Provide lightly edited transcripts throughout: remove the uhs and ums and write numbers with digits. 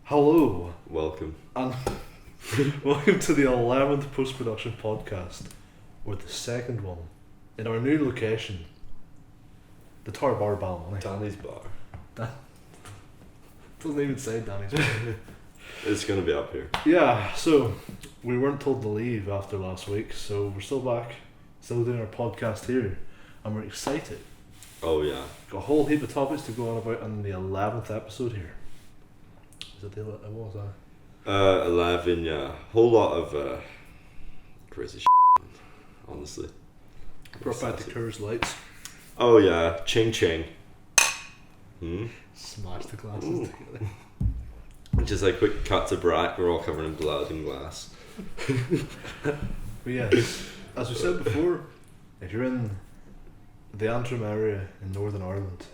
Hello, Welcome. and welcome to the 11th post-production podcast, or the second one, in our new location, the Tower Bar Balmain. Danny's bar. Doesn't even say Danny's Bar. It's gonna be up here. Yeah, so we weren't told to leave after last week, so we're still back, still doing our podcast here, and we're excited. Oh yeah. Got a whole heap of topics to go on about in the 11th episode here. Is it what was that? 11, yeah. Whole lot of crazy honestly. Brought back the Coors Lights. Oh yeah, ching ching. Smash the glasses together. Just a quick cut to Brack, we're all covered in blood and glass. But yeah, as we said before, if you're in the Antrim area in Northern Ireland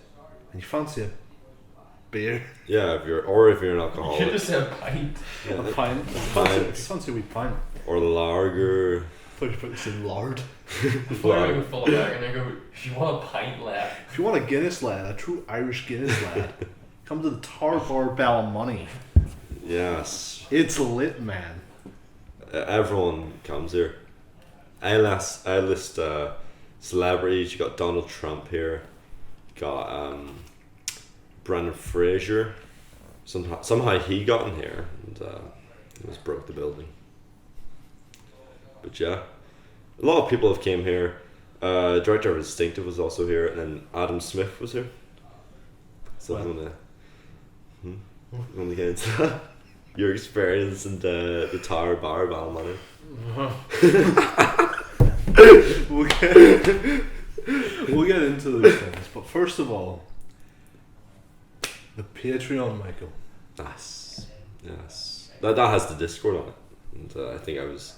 and you fancy a beer, Yeah, if you're an alcoholic. You just said pint. Yeah, a pint, fancy a wee pint. or lager. I thought you were about to say lard. Before I go full of back and I go, if you want a pint left. If you want a Guinness lad, a true Irish Guinness lad, come to the Tower Bar Balmain. Yes. It's lit, man. Everyone comes here. A-list celebrities. You got Donald Trump here. You got Brendan Fraser. Somehow he got in here and almost broke the building. But yeah, a lot of people have came here. Director of Instinctive was also here, and then Adam Smith was here. So I'm gonna get into that. Your experience in the Tower Bar Balmain. We'll get into those things, but first of all, the Patreon, Michael. Yes. That has the Discord on it, and I think I was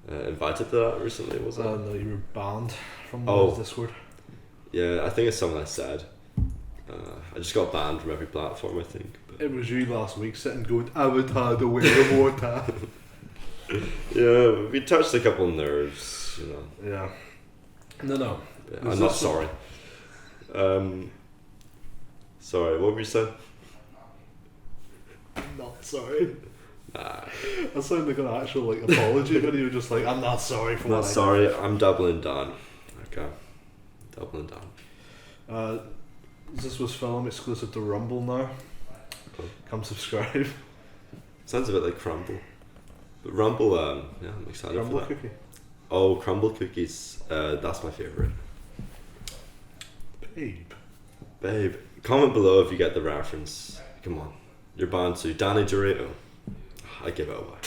invited to that recently, was it? No, you were banned from the Oh. Discord. Yeah, I think it's something I said. I just got banned from every platform, I think. But It was you last week sitting going, Avatar the way of water. yeah, we touched a couple nerves, you know. Yeah. No. Yeah, Was I'm not this sorry. Sorry, what were you saying? Not sorry. Nah, That sounded like an actual apology video, just like, I'm not sorry for not what sorry. I'm doubling down. Okay, doubling down. I did. ZeusWeusFilm exclusive to Rumble now. Cool. Come subscribe. Sounds a bit like Crumble, but Rumble. Yeah, I'm excited Rumble for that. cookie. Oh, crumble cookies. That's my favorite. Babe, comment below if you get the reference. Come on, you're bound to. Danny Dorito. I give it away.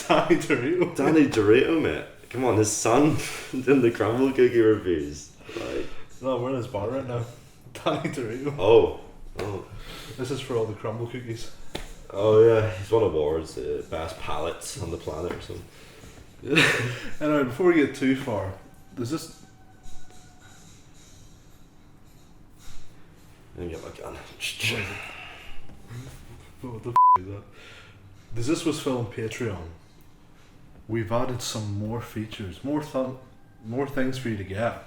Danny Dorito. Danny Dorito, mate. Come on, his son in the crumble cookie reviews. Like, No, we're in his bar right now. Danny Dorito. oh, This is for all the crumble cookies. oh yeah. He's won awards, best palates on the planet or something. Anyway, before we get too far, does this... Let me get my gun. What the is that? Does ZeusWeusFilm Patreon? We've added some more features, more things for you to get.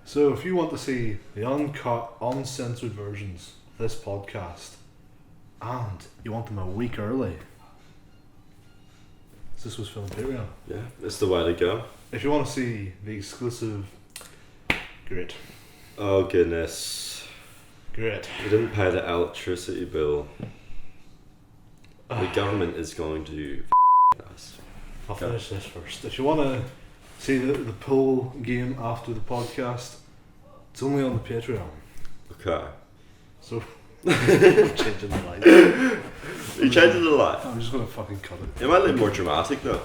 So if you want to see the uncut, uncensored versions of this podcast, and you want them a week early, ZeusWeusFilm Patreon. Yeah, it's the way to go. If you want to see the exclusive, great. Oh goodness. Great. We didn't pay the electricity bill. The government is going to us. I'll finish this first. If you want to see the pool game after the podcast, it's only on the Patreon. Okay. So, I'm changing the light. You changing the light? I'm just going to fucking cut it. It might look more dramatic though.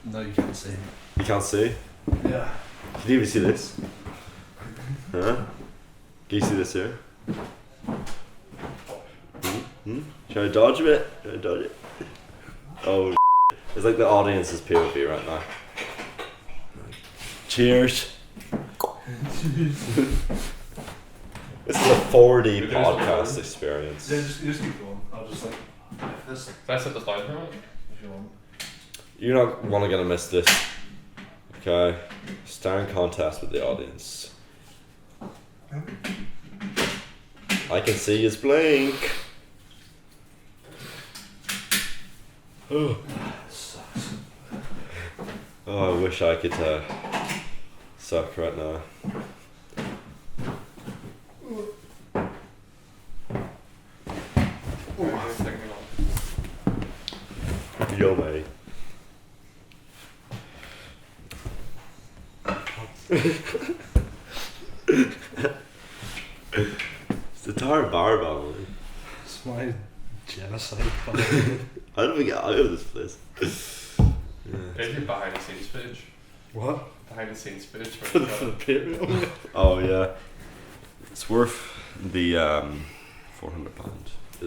No, you can't see. You can't see? Yeah. Can you even see this? Huh? Can you see this here? Should I dodge a bit? Should I dodge it? Oh, it's like the audience's POV right now. Cheers. This is a 4D podcast experience. Yeah, just keep going. I'll just like this Can I set the slide for a minute? if you want. You're not gonna miss this. Okay. Staring contest with the audience. I can see his blink. Oh, sucks. Oh, I wish I could suck right now. Yo, mate. It's the Tower Barbell. It's my genocide. How do we get out of this place? There's your behind the scenes footage. What? Behind the scenes footage For the Patreon? Oh yeah, it's worth the £400.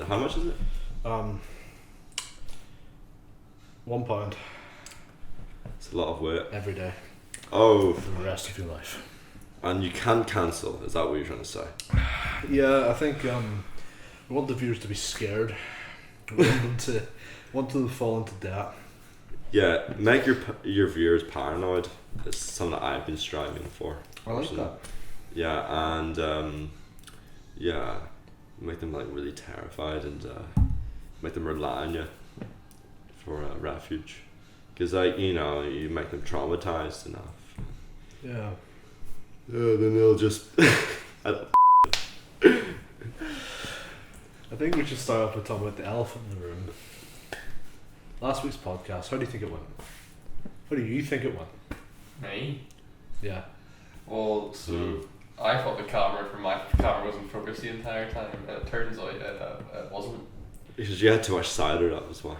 How much is it? £1. It's a lot of weight. Every day. Oh, For the rest of your life. and you can't cancel. Is that what you're trying to say? Yeah, I think we want the viewers to be scared. We want them to fall into debt. Yeah, make your viewers paranoid. It's something that I've been striving for. I like that. Yeah, and yeah, make them like really terrified and make them rely on you for refuge. Because like you make them traumatized enough. Yeah. Then they'll just. I think we should start off with talking about the elephant in the room. Last week's podcast, how do you think it went? How do you think it went? Me? Yeah. Well, so I thought the camera wasn't focused the entire time, and it turns out it wasn't. Because you had too much cider, that was why.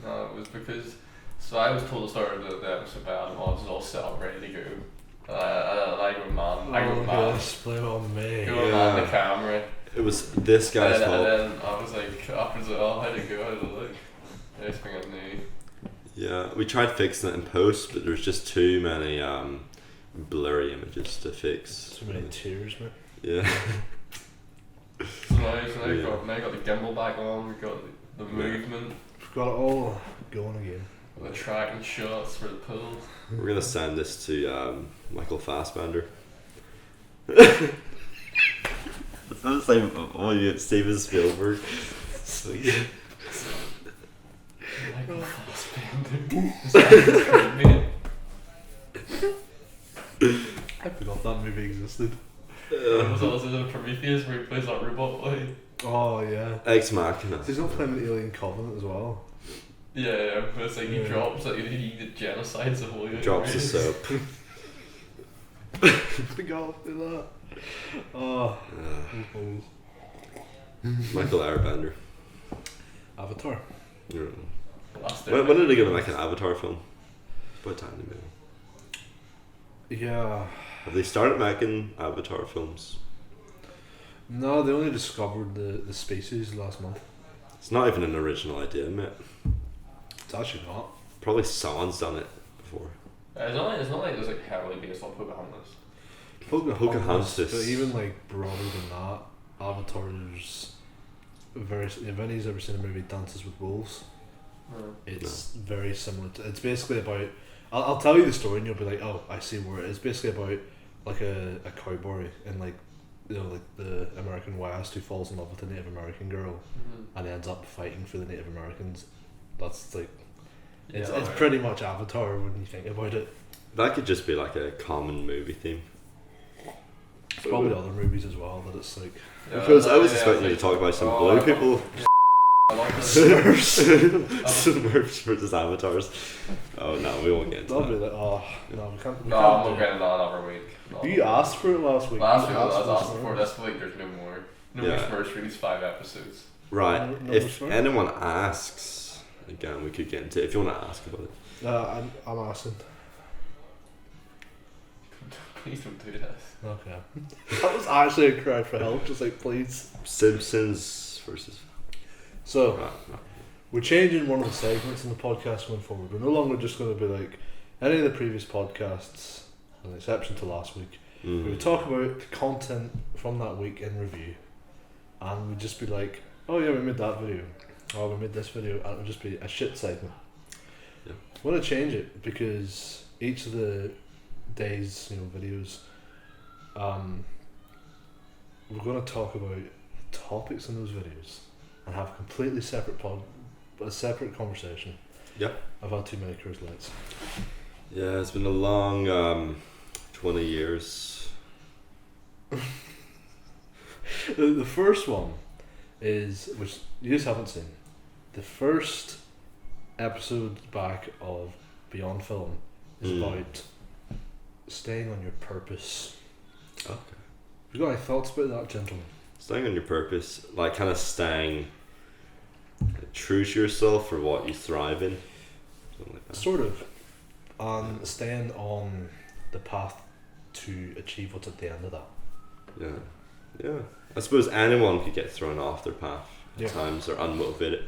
No, it was because. So I was told to start the episode by Adam Hodge is all set up, ready to go. And I go man. I go man. Yes, blame it on me. Go man the camera. It was this guy's And fault. then I was like, afterwards, oh, how'd it go? How'd it look? Next thing I knew. Yeah, we tried fixing it in post, but there's just too many blurry images to fix. So many tears, man. Yeah. So now you got the gimbal back on, we've got the movement, We've got it all going again. the tracking shots for the pool. We're gonna send this to Michael Fassbender. It's not the same. Oh, yeah, Steven Spielberg. Sweet. Michael Fassbender. Is that great, I forgot that movie existed. Was it also the Prometheus where he plays that robot boy? Oh yeah. Ex Machina. He's not playing the Alien Covenant as well. Yeah, but it's like he drops it, he genocides the whole Drops the soap. Forgot to do that. Oh. Michael Airbender. Avatar. Yeah. That's When are they gonna make an Avatar film? What time they make? Yeah. Have they started making Avatar films? No, they only discovered the species last month. It's not even an original idea, mate. It's actually not. Probably someone's done it before. It's not like it's like heavily based on Pocahontas. Pocahontas. But even like broader than that, Avatar's very. If anybody's ever seen a movie Dances with Wolves, it's very similar to. It's basically about. I'll tell you the story and you'll be like, oh, I see where it is. Basically about like a cowboy in like like the American West who falls in love with a Native American girl and ends up fighting for the Native Americans. That's like it's pretty much Avatar when you think about it. That could just be like a common movie theme. There's probably other movies as well that it's like Because I was expecting you to talk about some blue people. I like Smurfs. Smurfs versus avatars. Oh no, we won't get into that'll be that. like, oh no, we can't. No, I'm not getting that another week. No. You asked for it last week. Last You week I asked was for asking for this week. There's no more. No Yeah. more Smurfs for these 5 episodes. Right, No if Smurfs? anyone asks, again we could get into it. If you want to ask about it. I'm asking. Please don't do this. Okay. That was actually a cry for help. Just like, please. Simpsons versus. So Right. we're changing one of the segments in the podcast going forward. We're no longer just going to be like any of the previous podcasts, with an exception to last week. We would talk about the content from that week in review, and we'd just be like, oh yeah, we made that video, or we made this video, and it would just be a shit segment. Yeah. We want to change it because each of the days, videos, we're going to talk about topics in those videos and have a completely separate a separate conversation Yeah. I've had too many Coors Lights. Yeah, it's been a long 20 years. The first one is, which you just haven't seen, the first episode back of Beyond Film is about staying on your purpose. Okay. Have you got any thoughts about that, gentlemen? Staying on your purpose, like kind of staying true to yourself or what you thrive in. Something like that. Sort of. And staying on the path to achieve what's at the end of that. Yeah. Yeah. I suppose anyone could get thrown off their path Yeah. at times or unmotivated.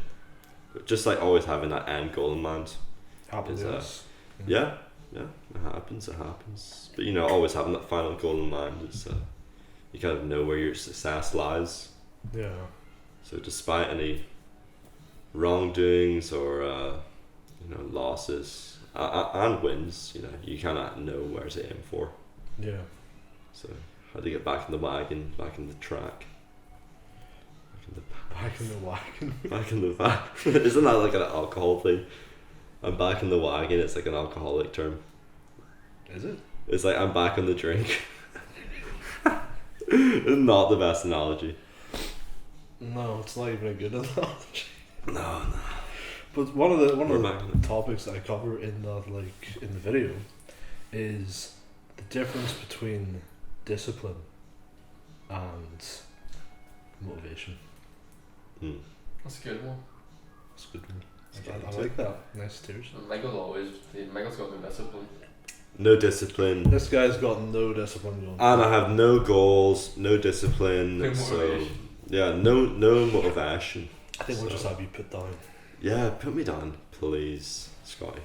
But just like always having that end goal in mind. Happens. Yeah. Yeah. It happens. But you know, always having that final goal in mind is you kind of know where your success lies. Yeah. So despite any wrongdoings or losses and wins, you kind of know where to aim for. Yeah. So how to get back in the wagon, back in the track, Back in the wagon. back in the wagon. Isn't that like an alcohol thing? I'm back in the wagon. It's like an alcoholic term. Is it? It's like I'm back on the drink. It's not the best analogy. No, it's not even a good analogy. No. But one of We're the back in topics I cover in the video is the difference between discipline and motivation. That's a good one. That's a good one. It's I good. like that. Nice tears. Michael's got no discipline. No discipline. This guy's got no discipline going. And I have no goals, no discipline. No So motivation. yeah, no motivation. I think we'll So- just have you put down. Yeah, put me down, please, Scotty.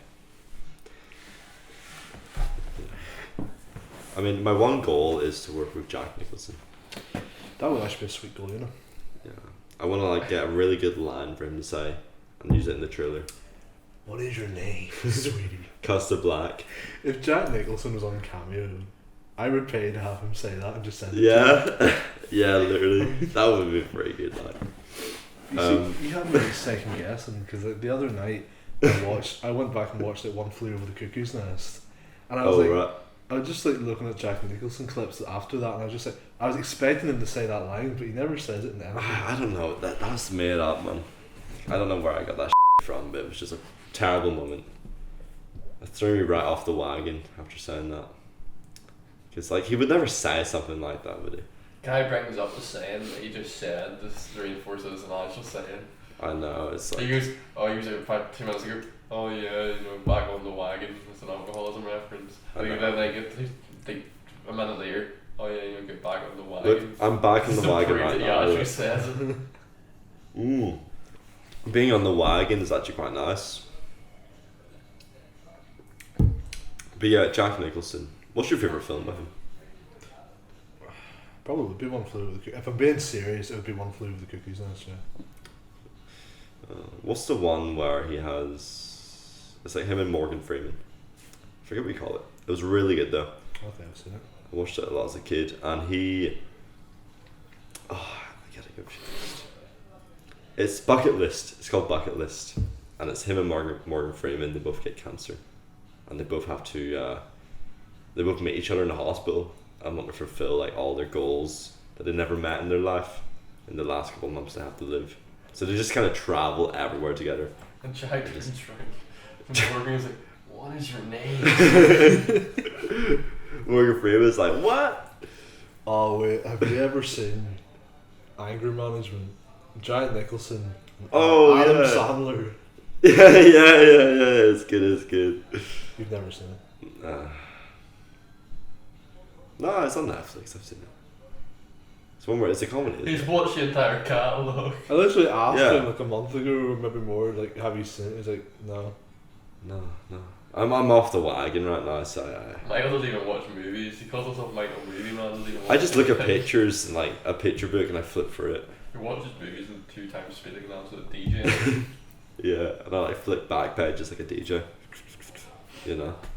I mean, my one goal is to work with Jack Nicholson. That would actually be a sweet goal, Yeah, I want to get a really good line for him to say and use it in the trailer. What is your name, sweetie? Custard Black. If Jack Nicholson was on Cameo, I would pay to have him say that and just send it to Yeah, yeah, literally. That would be a very good line. you. You had me second guessing because the other night I went back and watched it One Flew Over the Cuckoo's Nest, and I was Right. I was just looking at Jack Nicholson clips after that, and I was just I was expecting him to say that line, but he never says it in anything. I don't know. That was made up, man. I don't know where I got that from, but it was just a terrible moment. It threw me right off the wagon after saying that. Because he would never say something like that, would he? Guy brings up the saying that he just said this reinforces an actual saying. I know, it's He goes, he was out 2 minutes ago. Oh yeah, back on the wagon. It's an alcoholism reference. I know. Then they a minute later. Oh yeah, get back on the wagon. Look, I'm back in the wagon right He now. actually says it. Being on the wagon is actually quite nice. But yeah, Jack Nicholson. What's your favourite film by him? Probably would be One Flew Over the Cuckoo's. If I'm being serious, it would be One Flew Over the Cuckoo's Nest. Yeah. What's the one where he has... It's like him and Morgan Freeman. I forget what you call it. It was really good though. I don't think I've seen it. I watched it a lot as a kid, and he... Oh, I get it confused. It's Bucket List. It's called Bucket List. And it's him and Morgan Freeman. They both get cancer. And they both have to... they both meet each other in the hospital and want to fulfill all their goals that they never met in their life in the last couple of months they have to live. So they just kind of travel everywhere together. And Jack turns around. And Morgan is like, "What is your name?" Morgan Freeman's like, "What?" Oh wait, have you ever seen Anger Management? Jack Nicholson. And Oh, Adam yeah. Sandler. Yeah. It's good. You've never seen it. No, it's on Netflix. I've seen it. It's one where it's a comedy. isn't He's it? watched the entire catalogue. I literally asked Yeah. him a month ago or maybe more, have you seen it? He's like, no. No. I'm off the wagon right now, so Michael doesn't even watch movies. He calls himself Michael Movie Man. Doesn't even watch I just look at anything. pictures and a picture book and I flip through it. He watches movies in 2 times speed like an absolute DJ. Yeah, and I flip back pages like a DJ.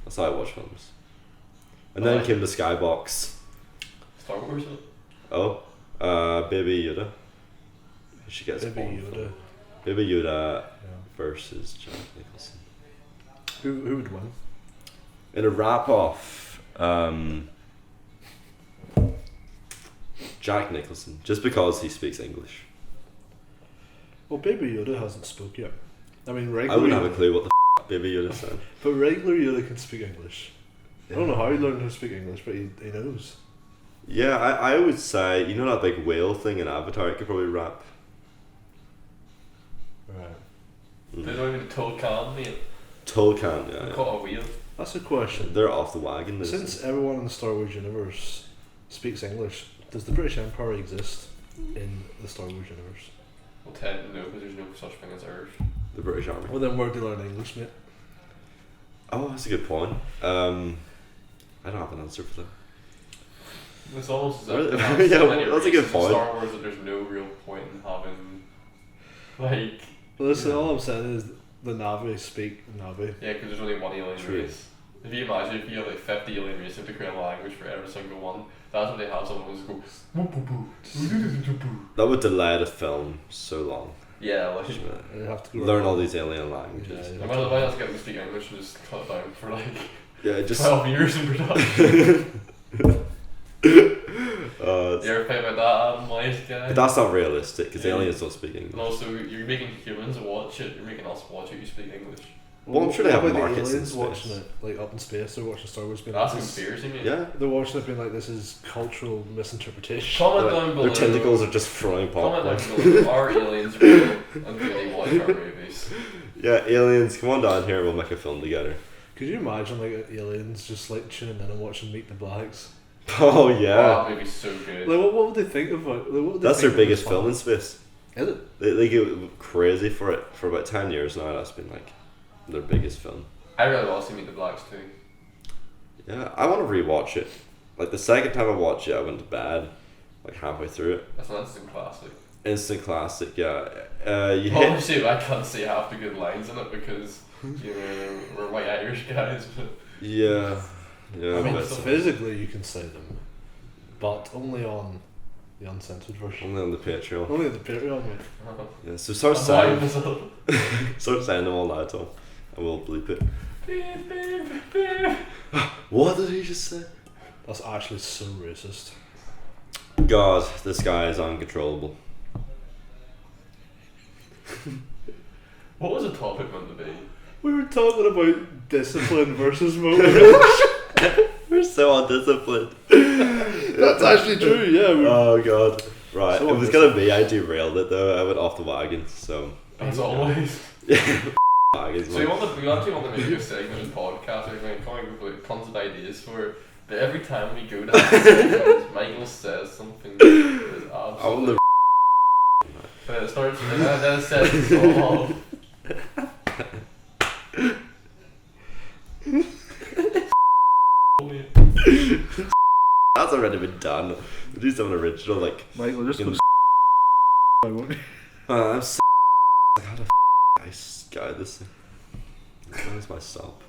That's how I watch films. And then came the Skybox. Star Wars. Oh, Baby Yoda. She gets Baby one Yoda. film. Baby Yoda Yeah. versus Jack Nicholson. Who would win? In a wrap-off, Jack Nicholson, just because he speaks English. Well, Baby Yoda hasn't spoke yet. I mean, I regular wouldn't have a clue what the Baby Yoda said. But regular Yoda can speak English. I don't know how he learned how to speak English, but he knows. Yeah, I would say, you know that big whale thing in Avatar, he could probably rap. Right. They don't even Tolkien, mate. Tolkien, They yeah. call it a wheel. That's a question. They're off the wagon. Since everyone in the Star Wars universe speaks English, does the British Empire exist in the Star Wars universe? Well, Ted, no, because there's no such thing as Earth. The British Army. Well, then where do they learn English, mate? Oh, that's a good point. I don't have an answer for that. It's almost as Really? if they have Yeah, so many that's a good races in point. Star Wars that there's no real point in having, like... Well, listen, Yeah. all I'm saying is the Na'vi speak Na'vi. Yeah, because there's only one alien True. race. If you imagine if you have like 50 alien races, you have to create a language for every single one. That's what they have. Someone just go. "Whoop, whoop, whoop." That would delay the film so long. Yeah, like. They have to go Learn around. all these alien languages. Yeah, I might as well just get them to speak English and just cut it down for like Yeah, just 12 years in production. You ever think about that, Adam Wise guy? but that's not realistic because Yeah. aliens don't speak English. And also, you're making humans watch it. You're making us watch it. You speak English. Well, I'm sure they What have about markets the in aliens space. watching it, like up in space. They're watching Star Wars being That's like this. conspiracy, mate. Yeah. They're watching it being like this is cultural misinterpretation. Comment Like, down below. their tentacles are just throwing Comment popcorn. down below. Are aliens real? And do they watch our movies? Yeah, aliens, come on down here and we'll make a film together. Could you imagine like aliens just like tuning in and watching Meet the Blacks? Oh Oh, yeah. that movie's so good. Like what would they think of it? Like, what would they That's think their of biggest this film in space. Is it? They get crazy for it for about 10 years now. That's been like their biggest film. I really want to see Meet the Blacks too. Yeah, I want to rewatch it. Like the second time I watched it, I went to bed like halfway through it. That's an instant classic. Instant classic, yeah. You hit. Obviously, I can't say half the good lines in it because you know we're white Irish guys. But Yeah, yeah. I mean, but physically you can say them, but only on the uncensored version. only on the Patreon. Only on the Patreon, mate. Yeah, so start I'm saying, myself. start saying them all now, Tom, and we'll bleep it. Beep, beep, beep. What did he just say? That's actually so racist. God, this guy is uncontrollable. What was the topic meant to be? We were talking about discipline versus motivation. We're so undisciplined. That's actually true, yeah. Oh God. Right, So it was gonna be. I derailed it though. I went off the wagon. So As always. wagons. So we actually want to make a segment of podcast. We're going to come up with tons of ideas for it. But every time we go down segments, Michael says something that is I want absolutely. the But it starts and then it says it's all off. That's already been done. We'll do something original like. Michael, just in- put I won't. I'm so like how the I guy this thing. Where's my stop?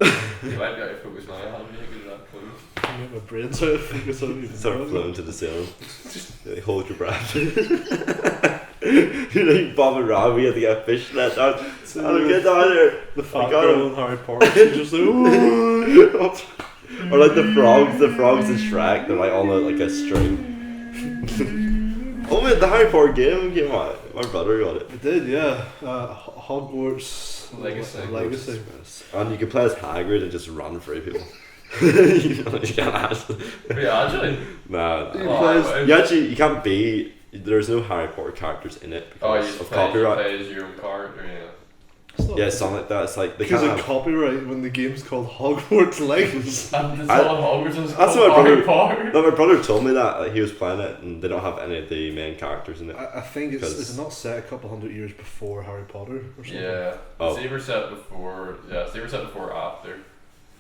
You might be out of focus now. I haven't even got that close. I make my brain sort of focus on even Start more. floating to the ceiling. Like, hold your breath. You're like bobbing around. We have to get a fish net down. I'll get down there. The I fat got girl him. in Harry Potter, she just like, ooh. Or like the frogs in Shrek. They're like on like a string. Oh man, the Harry Potter game came out. My brother got it. It did, yeah. Hogwarts Legacy. And you can play as Hagrid and just run through people. You know, you can't actually. Yeah, actually. Nah, You nah. play as- wow. You actually you can't be. There's no Harry Potter characters in it Oh, you because just of play, copyright. play as your own character, yeah. Yeah, something like that. It's like they Because can't of have. copyright when the game's called Hogwarts Legacy. And it's I- all Hogwarts and it's that's called what my Harry brother- Potter. No, my brother told me that like, he was playing it and they don't have any of the main characters in it. I think it's 'Cause- not set a couple hundred years before Harry Potter or something. Yeah. Oh. Saber set before. Yeah, Saber set before or after.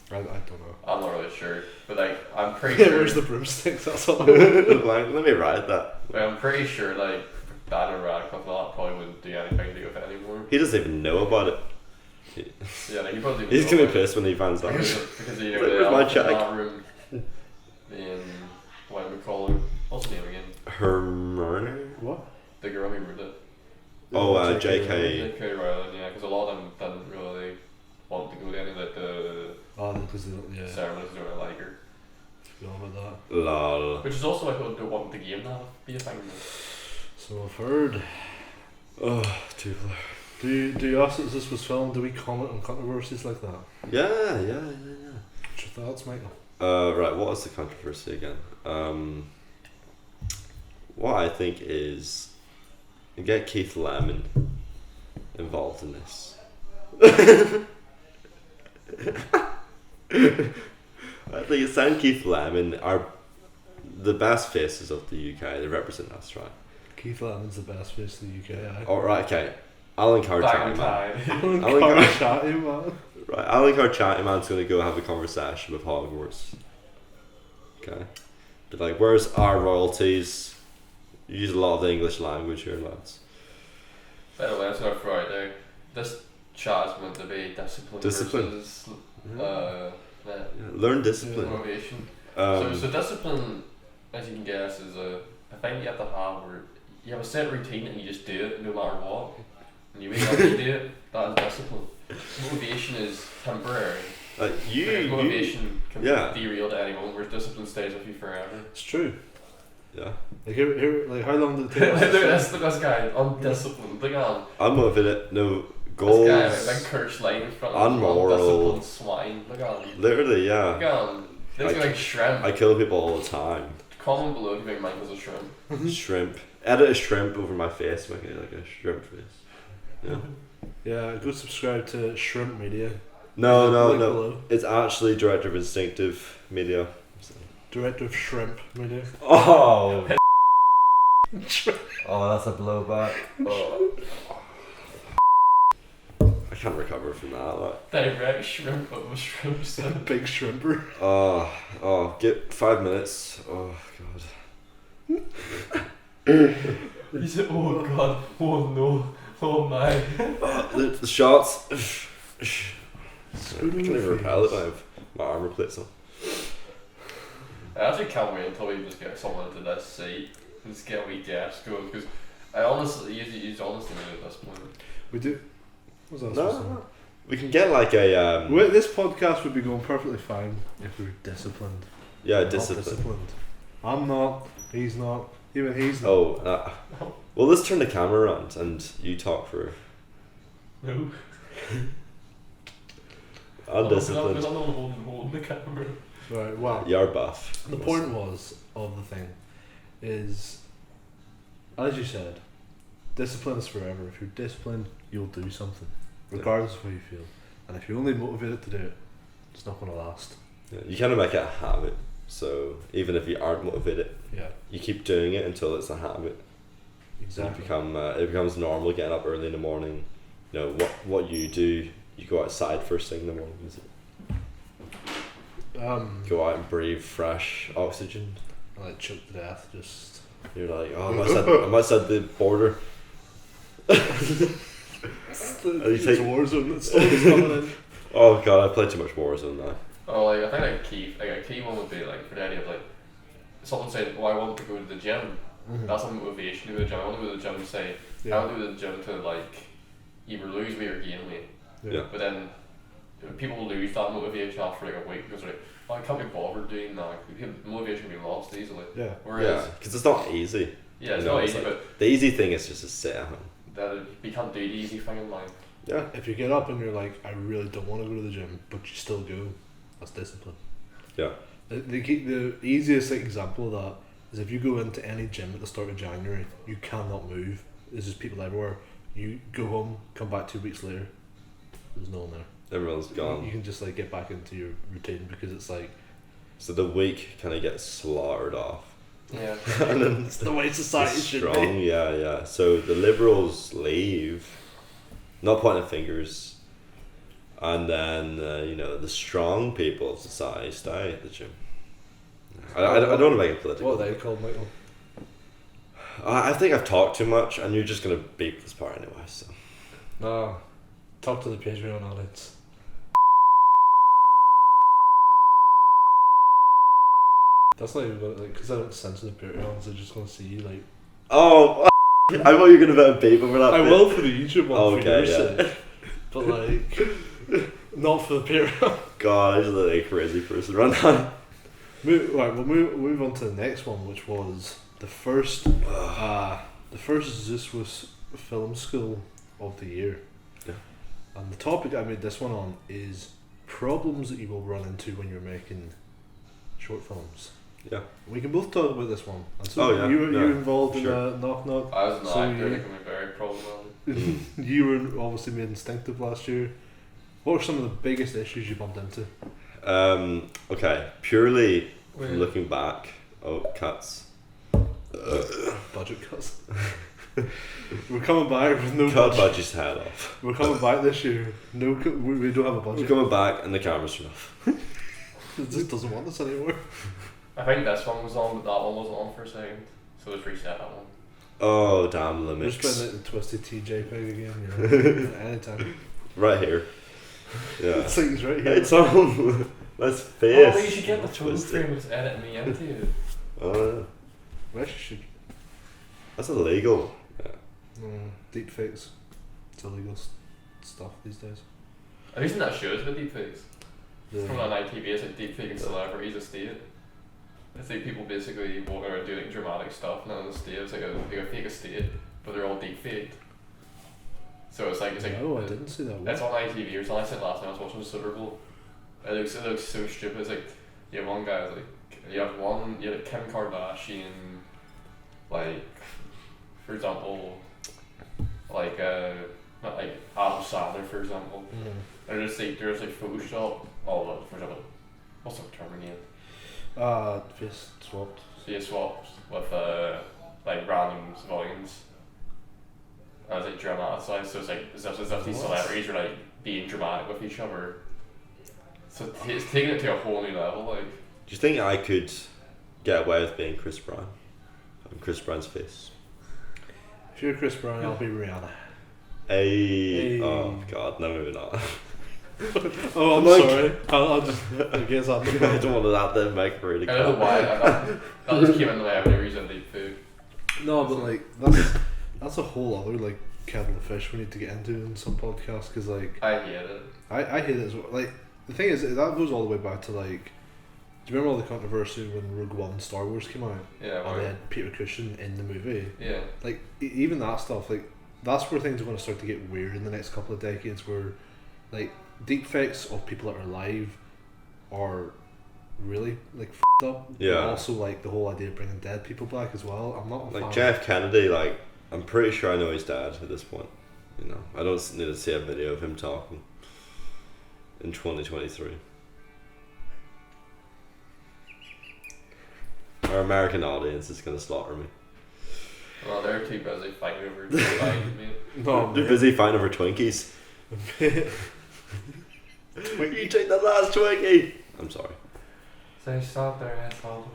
I don't know. I'm not really sure, but like I'm pretty Yeah, sure. where's the broomsticks? That's all. Like, let me write that. Like, I'm pretty sure like Daniel Radcliffe and all that probably wouldn't do anything to do with it anymore. He doesn't even know about it. Yeah, like he probably He's know gonna be about it. pissed when he finds out. Because you know Where's the my elephant in check? that room. In what do we call her? What's her name again? Hermione? What? The girl who wrote it. Oh, J.K. JK. J.K. Rowling, yeah, because a lot of them didn't really want to go to any of the Oh, because they don't, yeah. ceremonies, they don't like her. Forgot about that. Lol. Which is also why they want the game to be a thing. So I've heard. Oh, too blur. Do us at ZeusWeusFilm, do we comment on controversies like that? Yeah. What's your thoughts, Michael? Right, what was the controversy again? What I think is get Keith Lemon involved in this. I think it's and Keith Lemon are the best faces of the UK. They represent us, right? Keith Lemon's the best face in the UK. Oh, right, okay. Alan Carr Bang Chatty Man. time. Alan Carr Carr- Chatty Man. Right, Alan Carr Chatty Man's gonna go have a conversation with Hogwarts. Okay. But like, where's our royalties? You use a lot of the English language here, lads. By the way, I'm going to throw out there. This chat is meant to be discipline. Versus Learn discipline. motivation. Um, So discipline, as you can guess, is a thing you have to have where you have a set routine and you just do it no matter what. And you wake up and you do it. That is discipline. Motivation is temporary. like Because motivation can yeah. be derailed at any moment, whereas discipline stays with you forever. It's true. yeah. Like here, like how long did it Look take? at this guy, undisciplined. Look at him. Unmotivated, no goals. This guy, big Kirsch line in front of him. Unmoral. Undisciplined swine. Look at him. Literally, yeah. Look at him. This guy like shrimp. I kill people all the time. Comment below if you think Michael's a shrimp. Shrimp. Edit a shrimp over my face, make it like a shrimp face. Yeah. Yeah, go subscribe to Shrimp Media. No. Link below. It's actually Director of Instinctive Media. Director of Shrimp Media. Oh. Oh, that's a blowback. Oh. I can't recover from that. Like. Direct shrimp of a shrimp son. Big Shrimper. Oh, get 5 minutes. Oh god. He said, oh god, oh no, oh my. The shots. I Spoon can't in even the repel it. face. I have my armor plates on. I actually can't wait until we just get someone into this seat and just get a wee guest going, because I honestly, you honestly knew at this point. We do. What was that supposed to No. We can get like a Wait, this podcast would be going perfectly fine if we were disciplined. yeah, Not discipline. I'm not. He's not. Even he's not. Oh, well, let's turn the camera around and you talk for. No. Undisciplined. Because I'm not holding the camera. Right. Well, You're buff. the point was of the thing is, as you said, discipline is forever. If you're disciplined, you'll do something, regardless of how you feel. And if you're only motivated to do it, it's not going to last. Yeah, you kind of make it a habit. So even if you aren't motivated, Yeah. you keep doing it until it's a habit. Exactly. It becomes normal getting up early in the morning. You know what you do. You go outside first thing in the morning. Is it? Go out and breathe fresh oxygen. I like choke to death. Just. You're like, oh, I'm outside the border. The you take- Warzone that storm's coming in. Oh god, I played too much Warzone now. Oh, like, I think a key one would be like for the idea of like someone saying, "Oh, I want to go to the gym." Mhm. That's a motivation to go to the gym. I want to go to the gym to say, I want to go to the gym to like either lose weight or gain weight. Yeah. But then people lose that motivation after like a week because they're like, oh, I can't be bothered doing that. Motivation can be lost easily. Yeah. Whereas, Because it's not easy. yeah, it's You know, not it's easy, like- The easy thing is just to sit at home. but you can't do the easy thing in life. Yeah. If you get up and you're like, I really don't want to go to the gym, but you still go, that's discipline. Yeah. The easiest example of that is if you go into any gym at the start of January, you cannot move. There's just people everywhere. You go home, come back 2 weeks later, there's no one there. Everyone's gone. You can just like get back into your routine because it's like So the weak kind of gets slaughtered off. Yeah. And then it's the way society the should strong, be. yeah. So the liberals leave, not pointing fingers, and then the strong people of society stay at the gym. I don't want to make it political. What are they called, Michael? I think I've talked too much, and you're just gonna beep this part anyway. So No. Talk to the Patreon audience. That's not even gonna, like, because I don't censor the Patreons, they're just gonna see you like. oh. I thought you were gonna put a beep over that. I bit. will for the YouTube one for Okay, your yeah. sake, but like not for the Patreon. God, I just look like a crazy person right now. We'll move on to the next one, which was the first ZeusWeusFilm School of the year. Yeah. And the topic I made this one on is problems that you will run into when you're making short films. Yeah. We can both talk about this one. And so Oh, yeah, you were yeah, involved sure. in Knock Knock. I was not So actor, you- it can be very problematic. You were obviously made Instinctive last year. What were some of the biggest issues you bumped into? Okay, purely Wait. from looking back. Oh, cats. Budget cuts. We're coming back with no Cut budget. Budgie's head off. We're coming back this year. We don't have a We're budget. coming back and the camera's turned off. It just doesn't want us anymore. I think this one was on, but that one wasn't on for a second. So let's reset that one. Oh, damn We're limits. just putting it in twisted TJ peg again, you know, anytime. Right here. Yeah. It's like it's right here. It's on. Let's face. Oh, you should get the Not photo twisted. frame and just edit me into it. Oh, We actually should. that's illegal. Yeah. Deep fakes. It's illegal stuff these days. Have you seen that shows with deepfakes? The- From on ITV, it's like deepfaking celebrities estate. It's like people basically walking around doing dramatic stuff and on the stage it's like a fake estate, but they're all deepfaked. So it's like No, I didn't see that one. it's on ITV or something. I said last night I was watching the Super Bowl. It looks so stupid. It's like you have one guy you have like Kim Kardashian, like for example, like not like Adam Sandler for example. Mm. And there's like Photoshop all of for example, what's the term again? Face swapped. Face swaps with like random volumes. And it's like dramatised, so it's like as if these What? celebrities are like being dramatic with each other. So it's taking it to a whole new level, like. Do you think I could get away with being Chris Brown? I'm Chris Brown's face. If you're Chris Brown, I'll be Rihanna. Hey. Hey. Oh god, no, maybe not. Oh, I'm Like- sorry. I'll just. I guess I'm. I don't want that then make really I don't know why that just came in the way of any reason they food. No, but like that's a whole other like kettle of fish we need to get into in some podcasts because like I hate it. I hate it as well. Like the thing is that goes all the way back to like. Do you remember all the controversy when Rogue One and Star Wars came out? Yeah, And why? they had Peter Cushing in the movie. Yeah. Like even that stuff, like that's where things are going to start to get weird in the next couple of decades. Where like deepfakes of people that are alive are really like f***ed up. Yeah. But also like the whole idea of bringing dead people back as well. I'm not a Like fan. JF Kennedy, like I'm pretty sure I know he's dead at this point. You know, I don't need to see a video of him talking in 2023. Our American audience is gonna slaughter me. Well, they're too busy fighting over Biden, mate. No, They're busy fighting over Twinkies. You take the last Twinkie. I'm sorry. So stop there, asshole.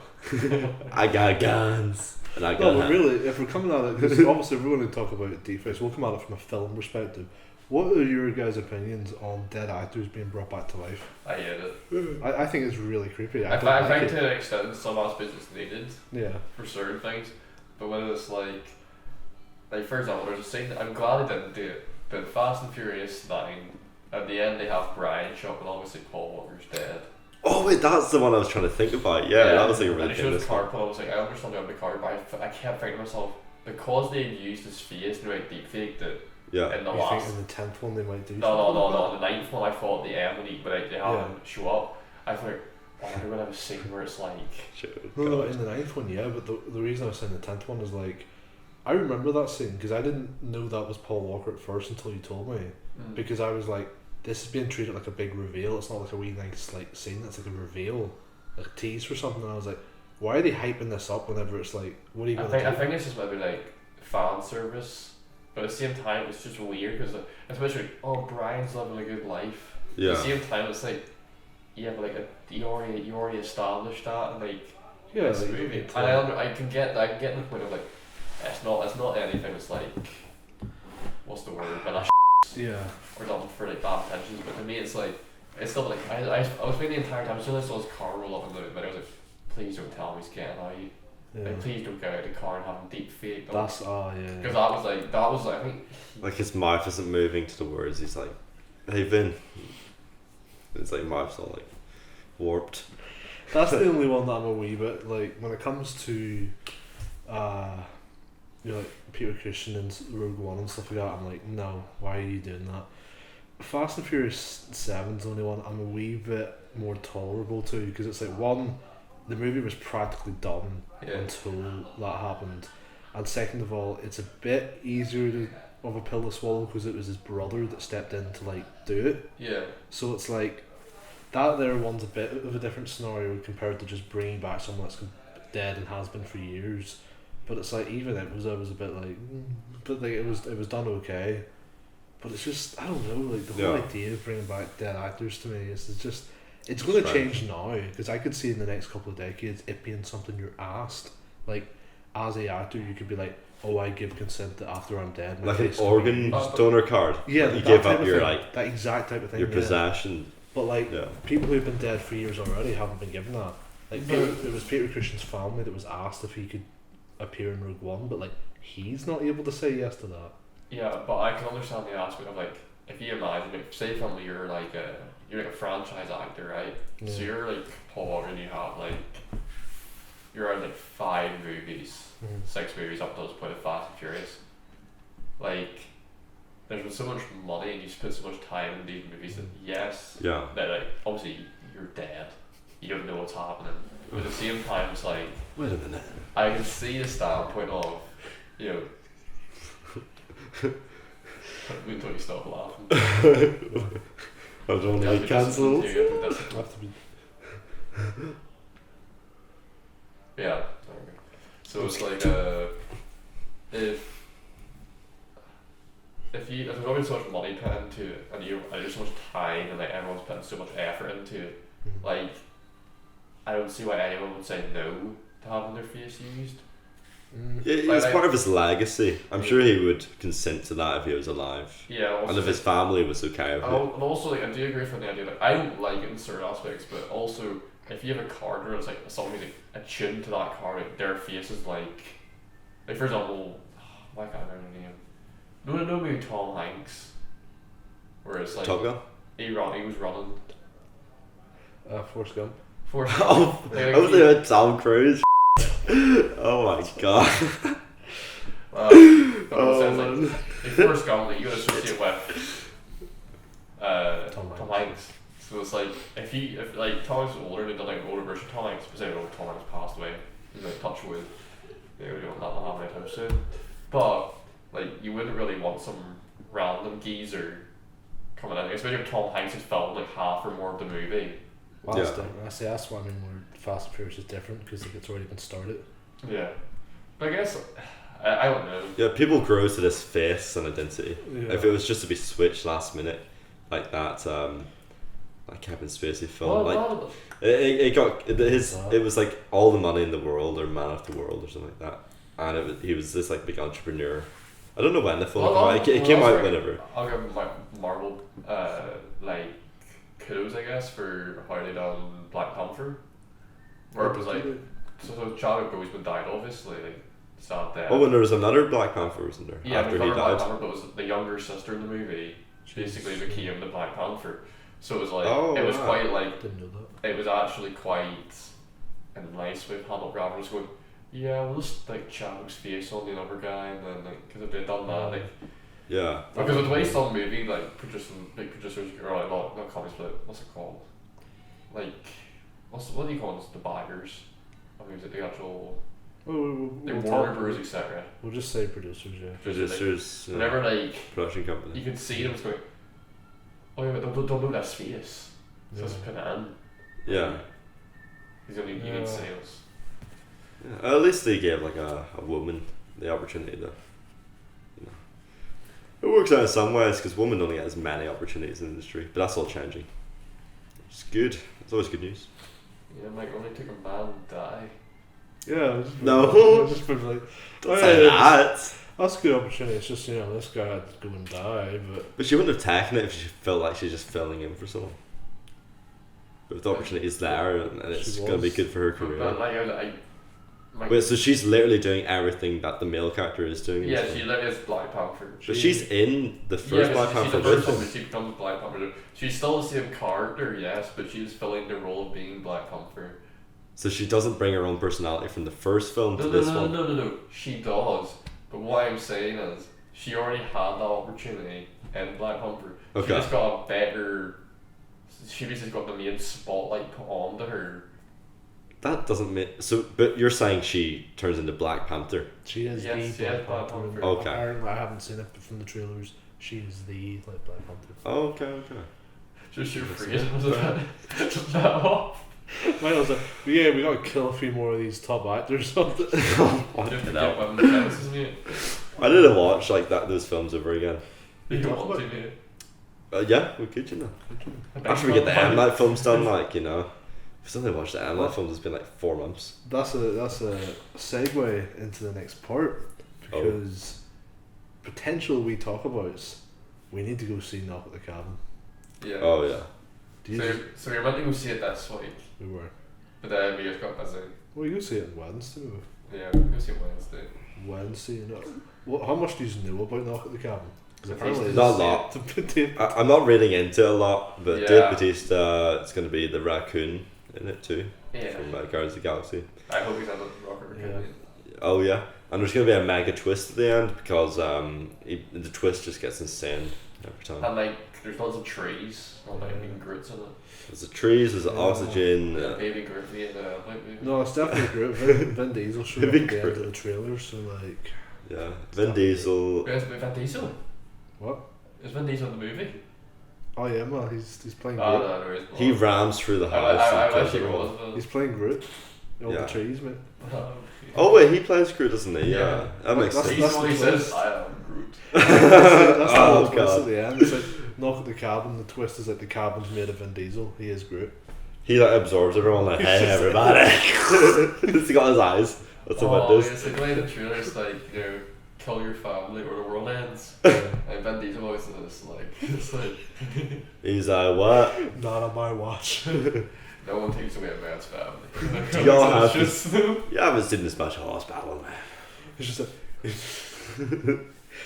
I got guns and I No, got. but really, if we're coming at it, because obviously we're going to talk about deepfakes, we'll come at it from a film perspective. What are your guys' opinions on dead actors being brought back to life? I hate it. I think it's really creepy. I don't think like to it. an extent some aspects it's needed Yeah. for certain things, but when it's like for example, there's a scene I'm glad they didn't do it, but Fast and Furious 9, at the end they have Brian show up and obviously Paul Walker's dead. Oh wait, that's the one I was trying to think about. Yeah, that was like a And really it shows famous the car one. pull. I was like, I understand about the car, but I kept thinking to myself because they used his face to like deepfake it Yeah. in the You last. think in the 10th one they might do No, the 9th one I thought the end when they have Yeah. him show up. I thought, oh, they're gonna have a scene where it's like. No, in the 9th one, yeah, but the reason I was saying the 10th one is like, I remember that scene because I didn't know that was Paul Walker at first until you told me. Because I was like, this is being treated like a big reveal. It's not like a wee nice like scene. It's like a reveal, like a tease for something. And I was like, why are they hyping this up whenever it's like, what are you I going to do? think it's just maybe like fan service, but at the same time it's just weird because especially Brian's living a good life. Yeah. At the same time it's like, yeah, but like you already established that and like Yeah, this like, movie. it's, And I can get the point of like, it's not anything. It's like, what's the word? But yeah. or not for like bad intentions, but to me it's like it's still like I was thinking the entire time as soon as I saw his car roll up in the video, I was like, please don't tell me he's getting out. Like, please don't get out of the car and have him deep fake. That's yeah. Because that was like I think. Like his mouth isn't moving to the words. He's like, "Hey Vin." It's like mouth's all like warped. That's the only one that I'm a wee bit like when it comes to, you know, like Peter Cushing and Rogue One and stuff like that. I'm like, no, why are you doing that? Fast and Furious 7's the only one I'm a wee bit more tolerable to because it's like one, the movie was practically done until that happened, and second of all, it's a bit easier of a pill to swallow because it was his brother that stepped in to like do it. Yeah. So it's like that there one's a bit of a different scenario compared to just bringing back someone that's dead and has been for years. But it's like even it was a bit like, but like it was done okay. But it's just I don't know, like the whole idea of bringing back dead actors to me is just it's going to change now because I could see in the next couple of decades it being something you're asked. Like as a actor, you could be like, oh, I give consent that after I'm dead. Like an organ donor card. Yeah, you give up your like that exact type of thing. Your possession. But like people who've been dead for years already haven't been given that. Like it was Peter Cushing's family that was asked if he could appear in Rogue One, but like he's not able to say yes to that. Yeah, but I can understand the aspect of like if you imagine, like, say, family, you're like a franchise actor, right? Yeah. So you're like Paul, and you have like you're on like 5 movies, 6 movies up to this point of Fast and Furious. Like, there's been so much money and you spend so much time in these movies that that like obviously you're dead. You don't know what's happening. But at the same time, it's like, wait a minute. I can see the standpoint of, you know. Wait until you stop laughing. I don't want to be cancelled. Yeah. So it's like if there's always so much money put into it and there's so much time and like everyone's putting so much effort into it, like I don't see why anyone would say no to having their face used. Yeah, it's part of his legacy. I'm sure he would consent to that if he was alive. Yeah, and if his family was okay with it. And also, like, I do agree with the idea that I don't like it in certain aspects, but also if you have a card where it's like something like attuned to that card, like their face is like for example, why can't I remember the name? No, maybe Tom Hanks, where it's like Top Gun. He was running. Forrest Gump. Oh, I was thinking Tom Cruise. Oh my god. Like Forrest Gump, like, you would associate with Tom Hanks. So it's like if like Tom Hanks was older, they'd done like an older version of Tom Hanks, because Tom Hanks passed away. He's like touch wood. We don't not happen anytime soon. But like you wouldn't really want some random geezer coming in, especially if Tom Hanks had filmed like half or more of the movie. Well, that's why I mean where Fast and Furious is different, because like, it's already been started. Yeah, but I guess I don't know. Yeah, people grow to this face and identity. Yeah. If it was just to be switched last minute, like that, like Kevin Spacey film, it was like All the Money in the World or Man of the World or something like that, and he was this like big entrepreneur. I don't know when the film came out. It came out whenever. I'll give Marvel like kudos, I guess, for how they done Black Panther, where it was like so Chadwick Boseman died, obviously, like sad death. Oh, and there was another Black Panther, wasn't there? Yeah, after he died. Black Panther, but it was the younger sister in the movie. She basically became the Black Panther. So it was like it was quite like Didn't know that. It was actually quite a nice way of handled grabbing. Just going, yeah, we'll just like Chadwick's face on the other guy, and then like because if they'd done that, like yeah, because the way some movie like big producers or like not companies, but what's it called? Like what do you call it? The baggers. I mean, is it the actual? We'll Warner Bros, etc. We'll just say producers, yeah. Producers. Whenever like production company. You could see them going, oh yeah, but don't know that face. So just put it in. Yeah. He's only unique sales. Yeah. At least they gave like a woman the opportunity to. It works out in some ways because women don't get as many opportunities in the industry, but that's all changing. It's good. It's always good news. Yeah, Mike, only took a man to die. Yeah. Just like, say that. That's a good opportunity. It's just, this guy had to go and die, but she wouldn't have taken it if she felt like she's just filling in for someone. But if the opportunity is there and it's going to be good for her career. But like Like, Wait, so she's literally doing everything that the male character is doing? in yeah, this she film? literally is Black Panther. But she's in the first Black she's Panther the first with one, him. but she becomes Black Panther. She's still the same character, yes, but she's filling the role of being Black Panther. So she doesn't bring her own personality from the first film to this one. No. She does. But what I'm saying is, she already had that opportunity in Black Panther. Okay. She just got a better. She basically got the main spotlight put onto her. That doesn't make so. But you're saying she turns into Black Panther. She is Yes, the yeah, Black Black Panther. Panther. Okay. Apparently, I haven't seen it, but from the trailers, she is the Black Panther. Oh, okay. Just your Yes, phrase yeah. was that off. Miles, yeah, we gotta kill a few more of these top actors. Just to get women defenses, mate. I need to watch like those films over again. You talk don't want about- to, mate. Yeah, we could, you know. After we get the M Night films done, like, you know. I've still only watched the M Night films. It's been like 4 months. That's a segue into the next part, because potential we talk about is we need to go see Knock at the Cabin. Yeah. Oh yeah. Do you So we were meant to go see it this week, we were. but then we just got busy. Well, you go see it on Wednesday. Yeah, we go see it Wednesday. Wednesday, no. Well, how much do you know about Knock at the Cabin? 'Cause Not apparently Not a it's- lot. I'm not reading into it a lot, but Yeah. Dave Bautista is going to be the raccoon in it too, Yeah. from Guardians of the Galaxy. I hope he's on the Rocket Yeah. Raccoon. Oh yeah, and there's going to be a mega twist at the end because the twist just gets insane every time. And like, there's lots of trees, and like being Groot's in it. There's the trees, there's the Yeah. oxygen. Yeah, baby Groot being like, No, it's definitely great. Vin Diesel showed up Big at the end Groot. of the trailer, so like, Yeah, Vin Diesel. Where's Vin Diesel? what? Is Vin Diesel in the movie? Oh yeah, man, he's playing Oh Groot. no, there is. He rams through the house. I and kills actually everyone. was. He's playing Groot. All Yeah. the trees, mate. Oh wait, he plays Groot, doesn't he? Yeah, Yeah. that makes That's- sense. He's the one who the says, twist. I am Groot. That's the Oh, whole twist God. at the end. It's like Knock at the Cabin. The twist is like the cabin's made of Vin Diesel. He is Groot. He like absorbs everyone. Like, hey everybody. He's got his eyes. That's what Oh, it is. it's like the way the trailer's like, you know, kill your family or the world ends. Yeah. And Vin Diesel always says like, it's like, He's like, what? Not on my watch. no one takes away a man's family. Y'all have It's just, You haven't seen this much horse battle, man. It's just a,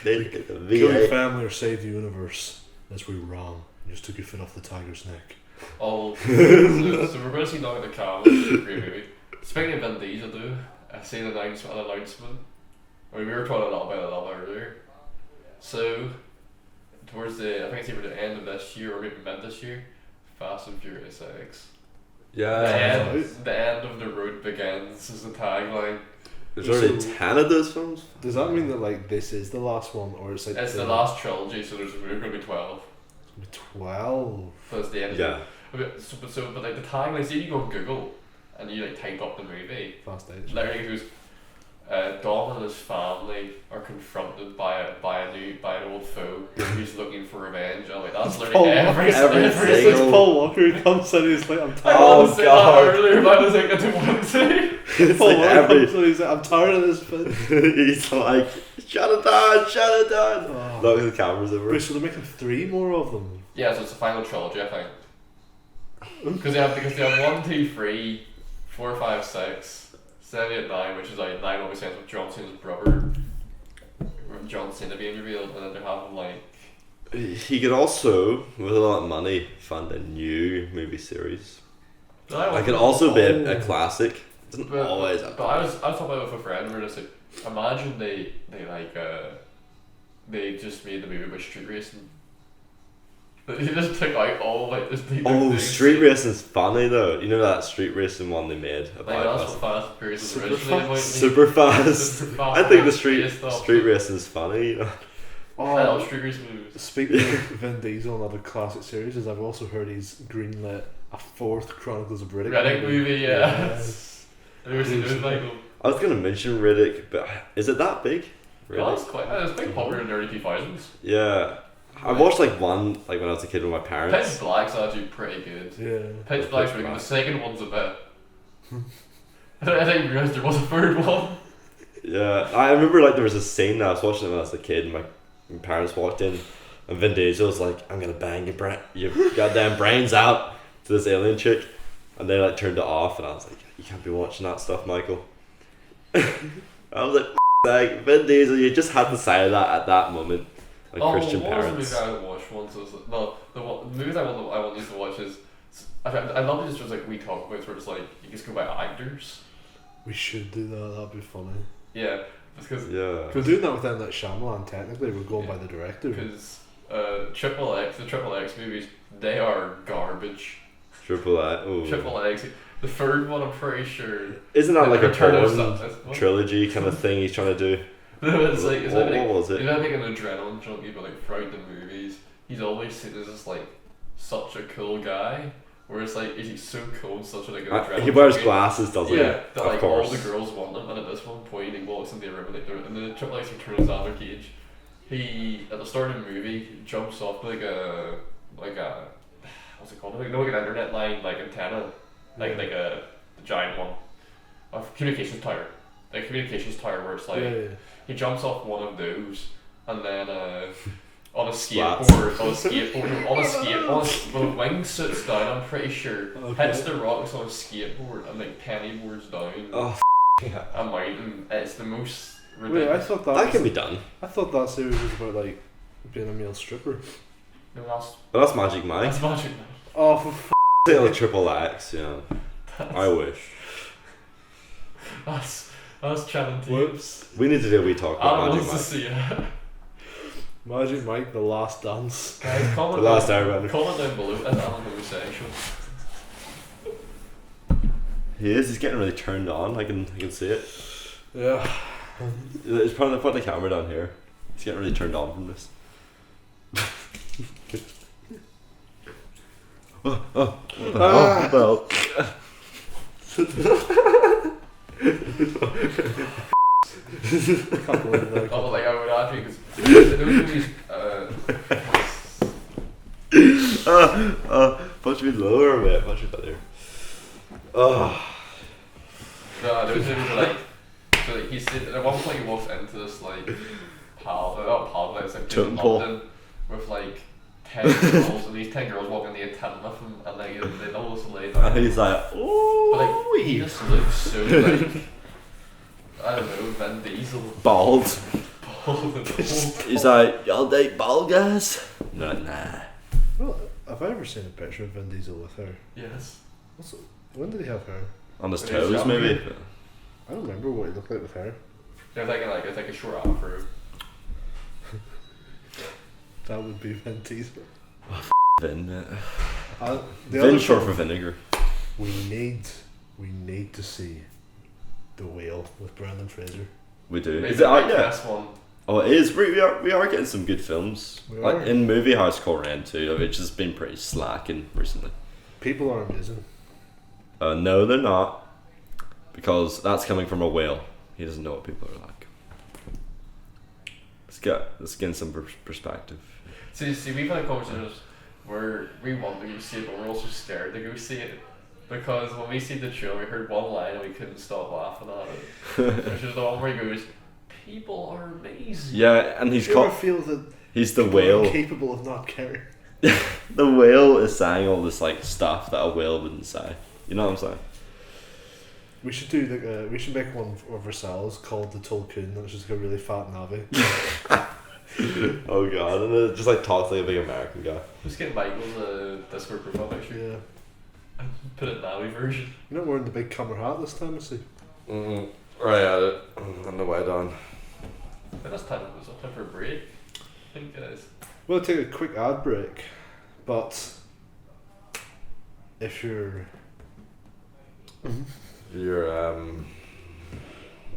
They get the kill your V8. family or save the universe. That's where you're wrong. You just took your foot off the tiger's neck. oh, so we're going to see Knock at the Cabin, which is a great movie. Speaking of Vin Diesel, though, I seen an announcement. I mean, we were talking about it a lot earlier. So, towards the, I think it's either the end of this year or maybe mid this year, Fast and Furious X. Yeah. The end of the road begins is the tagline. There's already So- 10 of those films? Does that mean that like this is the last one, or it's like It's the last trilogy, so there's going to be 12. 12? So it's the end. Yeah. But, but like the tagline, see, you go on Google and you like type up the movie. Fast Age. Literally goes, Dom and his family are confronted by an old foe who's looking for revenge. I'm like, that's Paul literally every It's single- like Paul Walker who comes in, he's like, I'm I tired. Oh, wanted to say God. that earlier, but I was like, I didn't want to say. It's Paul like Walker every. comes in, he's like, I'm tired of this film. He's like, shut it down. Oh. Look at the cameras over. Wait, so they're making 3 more of them? Yeah, so it's the final trilogy, I think. Because they have 1, 2, 3, 4, 5, 6, 7, 8, 9, which is like 9 obviously ends with John Cena's brother, John Cena being revealed, and then they're having like. He could also, with a lot of money, fund a new movie series. It could also be a classic. It doesn't always have But I was talking about it with a friend, and we were just like, imagine they just made the movie about street racing. They just took out all like this. Oh, street racing's funny though. You know that street racing one they made Like about that's what Fast and Furious was Super originally about. super fast. Super fast. I think the street stuff. racing's funny. You know? I love Oh, street racing movies. speaking of Vin Diesel and other classic series, is I've also heard he's greenlit a 4th Chronicles of Riddick. Riddick movie, yeah. Have you ever seen those, Michael? I was gonna mention Riddick, but is it that big? Well, it's quite popular in the early 2000s. Yeah. I watched like one like when I was a kid with my parents. Pitch Black's actually pretty good. Yeah. Pitch Black's really good. The second one's a bit. I didn't realise there was a third one. Yeah, I remember like there was a scene that I was watching it when I was a kid, and my parents walked in, and Vin Diesel was like, "I'm gonna bang your goddamn brains out" to this alien chick, and they like turned it off, and I was like, "You can't be watching that stuff, Michael." I was like, Vin Diesel, you just had to say that at that moment. Like Christian what was parents. the movie I watched once? Was no, the movies I want you to watch is. I love it just like we talk about where it's like you just go by actors. We should do that. That'd be funny. Yeah, because Yeah. We're doing that with them like Shyamalan. Technically, we're going by the director. Because the Triple X movies, they are garbage. Triple X. Ooh. Triple X. The third one, I'm pretty sure. Isn't that like a Return of porn What? trilogy kind of thing he's trying to do? It's like what was it? He's not like an adrenaline junkie, but like throughout the movies, he's always seen as just like such a cool guy. Where it's like, is he so cool and such a like an adrenaline He wears junkie? glasses, doesn't he? Yeah, that Of like course. all the girls want him, and at this one point he walks into the room and like and then the Triple X Return of Xander Cage. He at the start of the movie he jumps off like a what's it called? Like an internet line like antenna, like the giant one, a communications tower, where it's like he jumps off one of those and then on a skateboard, with a wingsuits down, I'm pretty sure, hits the rocks on a skateboard and like pennyboards down a mountain. It's the most ridiculous. Wait, I thought That can be done. I thought that series was about like being a male stripper. No, that's But that's Magic Mike. that's Magic Mike. Oh, for Say like Triple X, yeah. I wish. That's Channing Tatum. whoops. We need to do a wee talk I about want Magic to Mike. see it. Magic Mike, The Last Dance. Guys, comment The Last down, Airbender. comment down below if I'm homosexual. He is. He's getting really turned on. I can see it. Yeah. It's probably put the camera down here. He's getting really turned on from this. Well. Can't believe that. Oh, like I would actually, because those movies, Punch me lower, mate. Punch me better. no, those movies are like, so like he said at one point he walks into this like not pal, but it's like Totem in pole. London with like 10 girls, and these 10 girls walk in the attendant with him, and like they all just lay down. And he's like, oh, But like he just looks so like I don't know, Vin Diesel. bald. Bald and old. He's like, y'all date bald guys? No, nah. Well, have I ever seen a picture of Vin Diesel with her? Yes. When did he have hair? On his It is toes, younger. maybe. I don't remember what he looked like with hair. It's like a short afro. That would be Vin Diesel. Vin, mate. The Vin other short film for vinegar. we need to see The Whale with Brendan Fraser. We do. Maybe Is it out the yet? best one. Oh, it is. We are getting some good films. We Like are. in Movie House Korean too, which has been pretty slacking recently. People are amazing. No, they're not, because that's coming from a whale. He doesn't know what people are like. Let's get some perspective. See, we've had conversations where we want to go see it, but we're also scared to go see it. Because when we see the trailer, we heard one line and we couldn't stop laughing at it. Which is the one where he goes, "People are amazing." Yeah, and he's Do you ever called. feel that He's the people are whale. capable of not caring? The whale is saying all this like stuff that a whale wouldn't say. You know what I'm saying? We should do we should make one of ourselves called the Tolkien, and it's just like a really fat Navi. Oh god, and it just like talks like a big American guy. Just get Michael's Discord profile picture. Yeah. Put it in Navi version. You're not wearing the big camera hat this time, I see. Right at it. On the way down. I think that's time for a break. I think, guys. We'll take a quick ad break, but if you're You're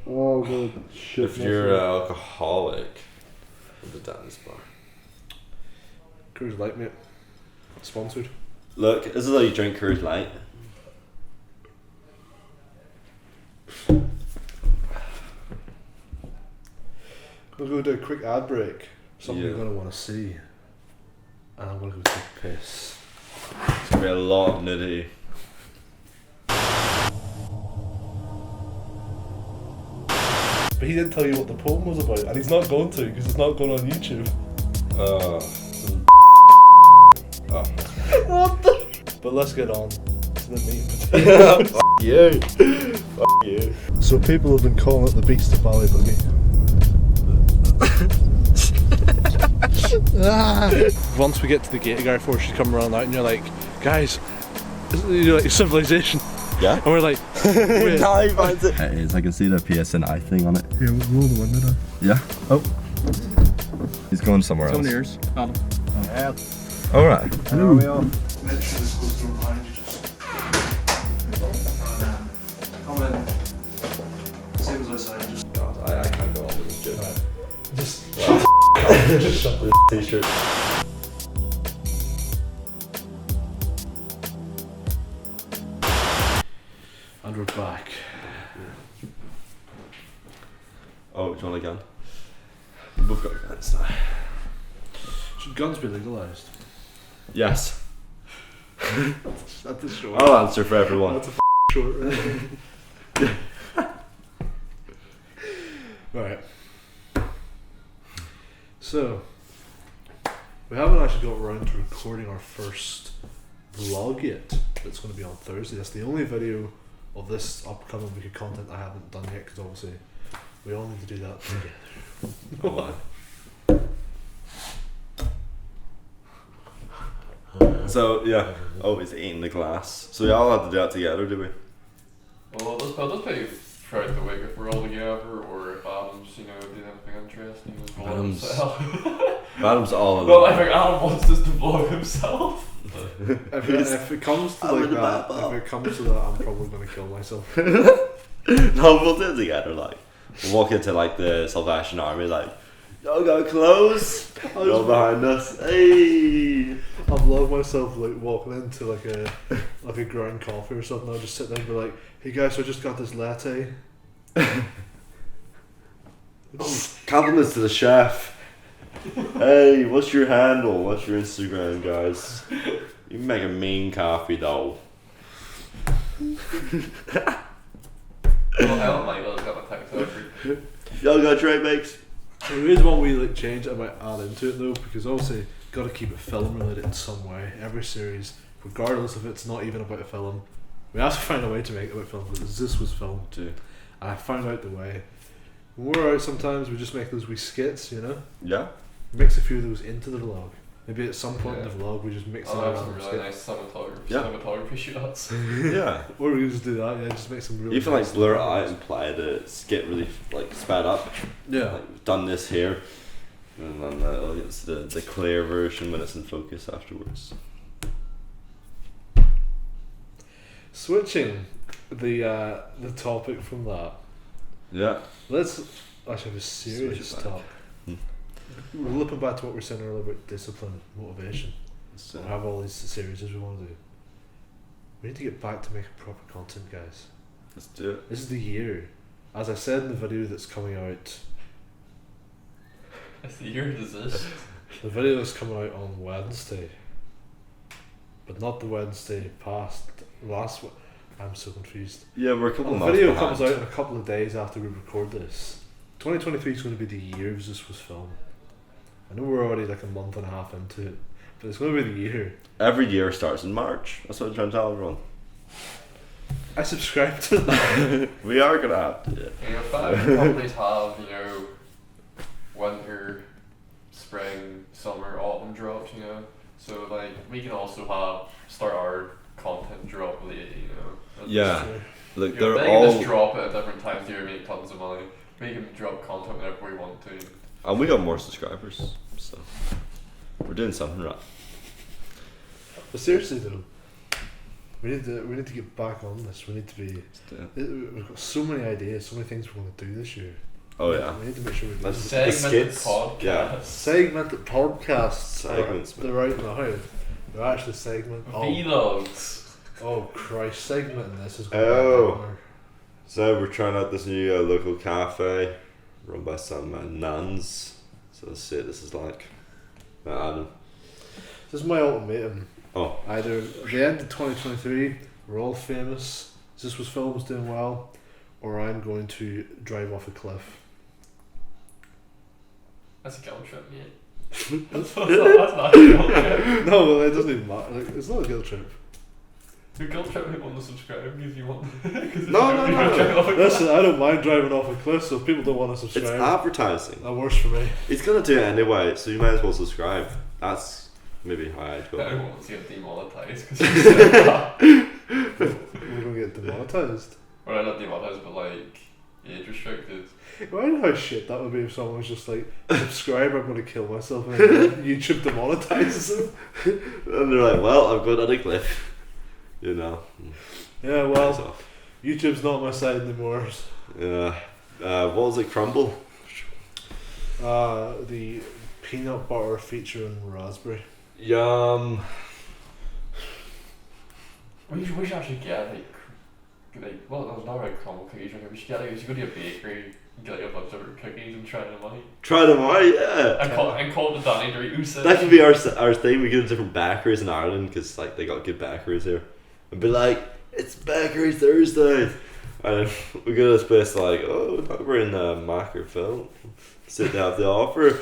oh god, shit. if you're an alcoholic, the dance bar. Coors Light, mate. Sponsored. Look, this is how you drink Coors Light. We'll go do a quick ad break. Something Yeah. you're gonna want to see, and I'm gonna go take a piss. It's gonna be a lot of nudity. But he didn't tell you what the poem was about, and he's not going to because it's not going on YouTube. Oh. But let's get on to the meat. Fuck you. Fuck you. So people have been calling it the Beast of Ballyboogie. Once we get to the gate, the guy forces come around out and you're like, guys, you're like, civilization. Yeah? And we're like, wait. Now he finds it. It is, I can see the PSNI thing on it. Here, we'll roll the window down. Yeah. Oh. He's going somewhere else. Ears. Adam. Alright. Hello. Make sure this goes through behind you just. Come in. Same as outside, just. God, I can't go on with this shit. Just. Just shut this t-shirt. And we're back. Oh, do you want a gun? We both got guns now. Should guns be legalised? Yes. That's a short. I'll answer for everyone. That's a short. Right. So, we haven't actually got around to recording our first vlog yet. It's going to be on Thursday. That's the only video of this upcoming week of content I haven't done yet, because obviously we all need to do that together. So yeah, always eating the glass. So we all had to do that together, did we? Well, I'll just pay throughout the week if we're all together, or if Adam's, you know, doing anything interesting as vlog Adam's- himself. Adam's all alone. Well, I think Adam wants us to vlog himself. If it comes to like that, if it comes to that, I'm probably going to kill myself. No, we'll do it together. Like, we'll walk into like the Salvation Army, like, y'all got clothes. Y'all behind us. Hey. I've loved myself like walking into like a ground coffee or something. I'll just sit there and be like, "Hey guys, so I just got this latte." Compliments to the chef. Hey, what's your handle? What's your Instagram, guys? You make a mean coffee though. Well, I don't like that. I've got my TikTok. Y'all got tray bakes? There is one we like change I might add into it though, because obviously got to keep it film related in some way. Every series, regardless if it's not even about a film, we have to find a way to make it about film, because this was filmed too. And I found out the way. When we're out sometimes we just make those wee skits, you know? Yeah. Mix a few of those into the vlog. Maybe at some point in Yeah. the vlog we just mix I'll in a have some random really skit. nice cinematography shots. Yeah. Or we can just do that, yeah, just make some really Even nice like blur it videos. out and play the skit really like sped up. Yeah. Like we've done this here, and then it'll get to the clear version when it's in focus afterwards. Switching the topic from that. Yeah. Let's actually have a serious Switch it back. talk. We're looking back to what we were saying earlier about discipline, motivation. So, We have all these series we want to do. We need to get back to making proper content, guys. let's do it. This is the year. As I said in the video that's coming out, It's the year does this. the video that's coming out on Wednesday, but not the Wednesday past, last one. I'm so confused. Yeah, we're a couple The months video behind. comes out in a couple of days after we record this. 2023 is going to be the year of ZeusWeusFilm. I know we're already like a month and a half into it, but it's going to be the year. Every year starts in March. That's what I'm trying to tell everyone. I subscribe to that. We are gonna have to. Yeah. You know, five companies have, you know, winter, spring, summer, autumn drops, you know. So like we can also start our content drop late, you know. Yeah. Look, You know, they're they can all, just drop it at different times to make tons of money. We can drop content whenever we want to. and we got more subscribers, so we're doing something right. But seriously though, we need to get back on this. We need to be. Let's do it. We've got so many ideas, so many things we want to do this year. Oh yeah. We need to make sure we do Let's- this. Segmented skits, podcast. yeah. Segmented podcasts. Segments, They're right now. They're actually segment. Vlogs. Oh Christ! Segmenting this is. Oh. So we're trying out this new local cafe run by some nuns. So let's see what this is like. Adam. This is my ultimatum. Oh. Either the end of 2023, we're all famous, ZeusWeusFilm's doing well, or I'm going to drive off a cliff. That's a guilt trip, mate. That's not a guilt trip. No, well, it doesn't even matter. Like, it's not a guilt trip. You're guilt tripping people to subscribe because you want. No. Listen, I don't mind driving off a cliff, so if people don't want to It's subscribe, advertising. that works for me. He's gonna do it anyway, so you might as well subscribe. That's maybe how I'd I go. don't want to see him demonetized because you said that. We're going to get demonetized. Well, not demonetized, but like age restricted. Imagine how shit that would be if someone was just like, subscribe, I'm going to kill myself, and then YouTube demonetizes them. And they're like, well, I'm going on a cliff. You know. Yeah, well, So, YouTube's not my side anymore. yeah. What was it? Crumble? The peanut butter featuring raspberry. Yum. We should actually get well, there's not like crumble cookies. We should get like, we should go to a bakery and get like a bunch of cookies and try them out. Try them out, yeah. And call it the Danny Doritos. That could be our thing. We go to different bakeries in Ireland because like they got good bakeries here, and be like, it's Bakery Thursday, and we go to this place like, oh, we're in the ZeusWeusFilm. Sit down at the offer.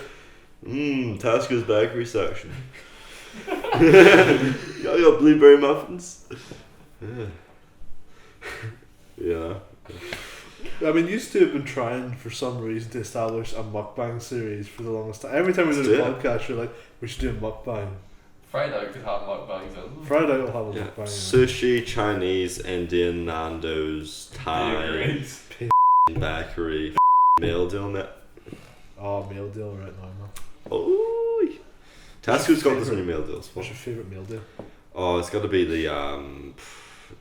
Tesco's bakery section. Y'all got blueberry muffins. Yeah. Yeah. I mean, used to have been trying for some reason to establish a mukbang series for the longest time. Every time we Let's did a do it. podcast, you're like, we should do a mukbang. Friday could have mukbangs in. Friday we'll have a Yeah. mukbang. Sushi, Chinese, Indian, Nando's, Thai, bakery, meal deal on it. Oh, meal deal right now, man. Oh, Tesco's got this new meal deals. What's your favourite meal deal? Oh, it's got to be the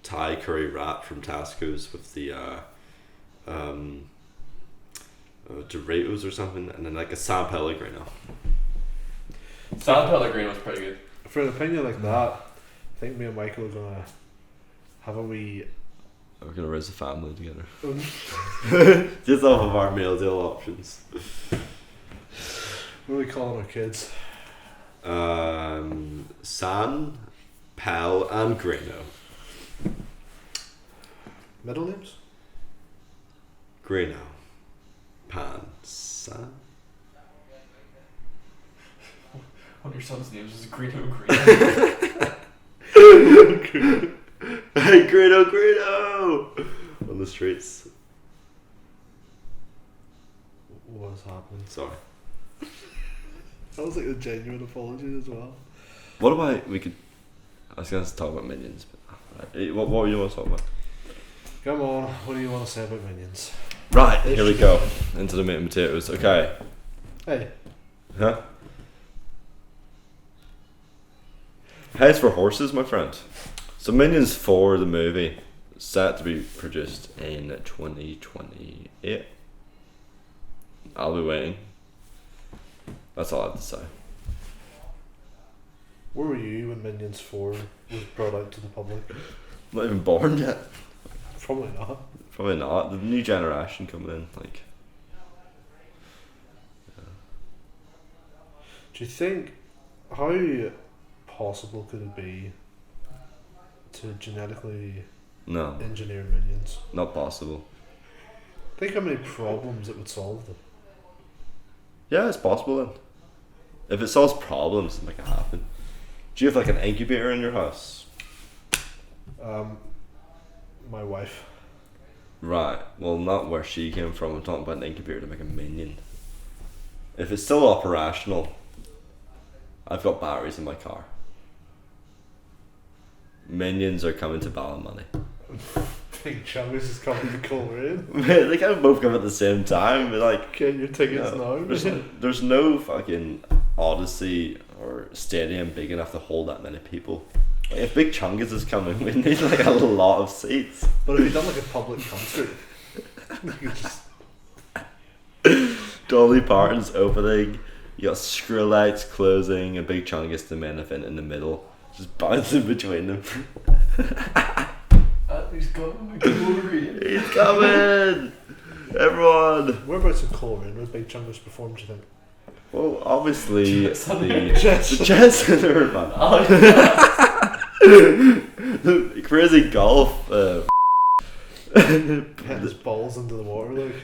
Thai curry wrap from Tesco's with the Doritos or something, and then like a San Pellegrino. San Pellegrino was pretty good. For an opinion like that, I think me and Michael are gonna have a wee. We're gonna raise a family together. What Just off of our meal deal options. are we calling our kids? San, Pal, and Grino. Middle names? Grino. Pan. San. One of your son's names is Greeno. Hey, Grino! On the streets. What's happening? Sorry. That was like a genuine apology as well. What about we could? I was going to talk about Minions, but what were you want to talk about? Come on, what do you want to say about Minions? Right, here we go into the meat and potatoes. Okay. Hey, Huh? Heads for horses, my friend. So Minions 4, the movie, set to be produced in 2028. I'll be waiting. That's all I have to say. where were you when Minions 4 was brought out to the public? I'm not even born yet. Probably not. Probably not. The new generation coming in, like. Do you think, how possible could it be to genetically No, engineer minions? not possible. Think how many problems it would solve them. Yeah, it's possible then. If it solves problems, it make it happen. Do you have like an incubator in your house? My wife. Right. Well, not where she came from. I'm talking about an incubator to make a minion. If it's still operational, I've got batteries in my car. Minions are coming to Ballinmoney. Big Chungus is coming to Coleraine. They kind of both come at the same time. But like, Get your tickets no, now. there's no fucking Odyssey or stadium big enough to hold that many people. Like, if Big Chungus is coming, we need like a lot of seats. But if you done like a public concert, you could just Dolly Parton's opening, you got Skrillex closing, a Big Chungus the main event in the middle, just bouncing between them. He's coming. He's coming! Everyone! whereabouts in Coleraine would Big Chungus perform, do you think? Well, obviously Jets on the Jets. Jets in the man. The crazy golf. Getting his balls into the water, like.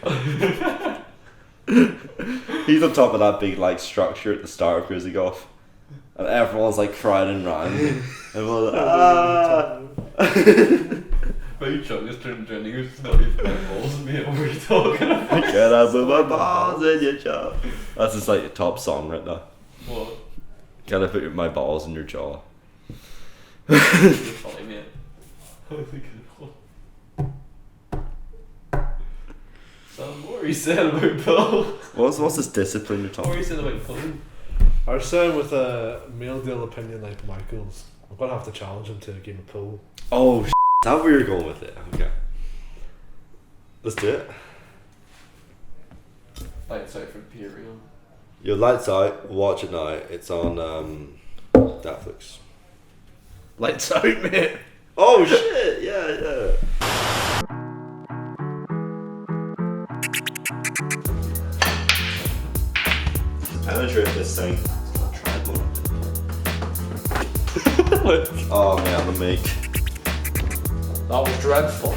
He's on top of that big like structure at the start of crazy golf, and everyone's like crowding round. Everyone's like, My chunk is turned into a it's not even my balls, mate. What are you talking about? Get up with my balls in your jaw. That's just like a top song right now. What? Can I put my balls in your jaw? You're funny, mate. Sam, what are you saying about Paul? What's this discipline you're What are talking you saying about Paul? I was saying with a male deal opinion like Michael's, I'm gonna have to challenge him to a game of pool. Oh, is that where you're going with it? Okay. Let's do it. Lights out for Patreon. Your lights out, watch it now. It's on Netflix. Lights out, mate. Oh shit, yeah. Penetrate this thing. Try it more. Oh man, the make. That was dreadful.